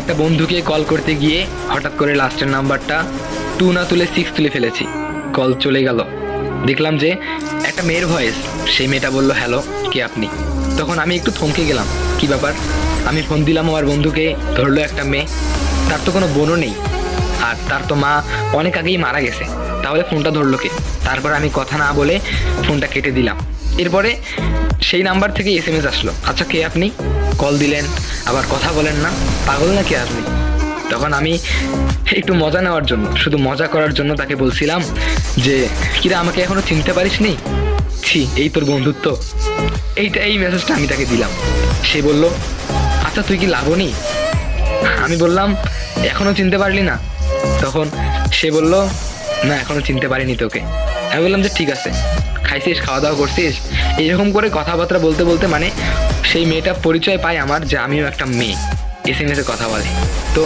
একটা বন্ধুকে কল করতে গিয়ে হঠাৎ করে লাস্টের নাম্বারটা 2 না তুলে 6 তুলে ফেলেছি। কল চলে গেল। দেখলাম যে একটা মেয়ের ভয়েস। সেই মেয়েটা বলল, হ্যালো, কে আপনি? তখন আমি একটু থমকে গেলাম, কি ব্যাপার? আমি ফোন দিলাম আমার বন্ধুকে, ধরলো একটা মেয়ে। তার তো কোনো বোনও নেই, আর তার তো মা অনেক আগেই মারা গেছে। তাহলে ফোনটা ধরলো কে? তারপর আমি কথা না বলে ফোনটা কেটে দিলাম। এরপরে সেই নাম্বার থেকে SMS আসলো, আচ্ছা কে আপনি? কল দিলেন, আবার কথা বলেন না, পাগল না কে আপনি? তখন আমি একটু মজা নেওয়ার জন্য, শুধু মজা করার জন্য তাকে বলছিলাম যে, কিরা আমাকে এখনো চিনতে পারিসনি? ছি, এই তোর বন্ধুত্ব। এই মেসেজটা আমি তাকে দিলাম। সে বলল, আচ্ছা তুই কি লাবণী? আমি বললাম, এখনো চিনতে পারলি না? তখন সে বলল, না এখনো চিনতে পারিনি তোকে। আমি বললাম যে ঠিক আছে, খাইছিস, খাওয়া দাওয়া করছিস? এইরকম করে কথাবার্তা বলতে বলতে মানে সেই মেয়েটা পরিচয় পায় আমার যে আমিও একটা মেয়ে, SMS এ কথা বলে। তো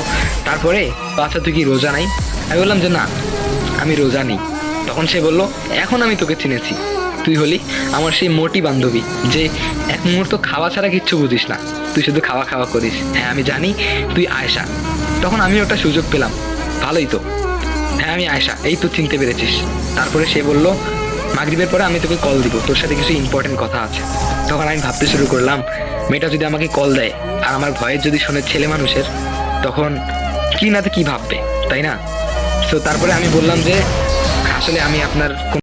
তারপরে, আচ্ছা তুই কি রোজা নাই? আমি বললাম যে না, আমি রোজা নেই। তখন সে বলল, এখন আমি তোকে চিনেছি, তুই হলি আমার সেই মোটি বান্ধবী, যে এক মুহূর্ত খাওয়া ছাড়া কিচ্ছু বুঝিস না, তুই শুধু খাওয়া খাওয়া করিস। হ্যাঁ আমি জানি তুই আয়েশা। তখন আমি ওটা সুযোগ পেলাম, ভালোই তো। হ্যাঁ আমি আয়েশা, এই তো চিনতে পেরেছিস। তারপরে সে বলল, মাগরিবের পরে আমি তোকে কল দিব, তোর সাথে কিছু ইম্পর্টেন্ট কথা আছে। তখন আমি ভাবতে শুরু করলাম, মেয়েটা যদি আমাকে কল দেয় আর আমার ভয়েস যদি শোনে ছেলে মানুষের, তখন কি না তো কি ভাববে, তাই না? তো তারপরে আমি বললাম যে আসলে আমি আপনার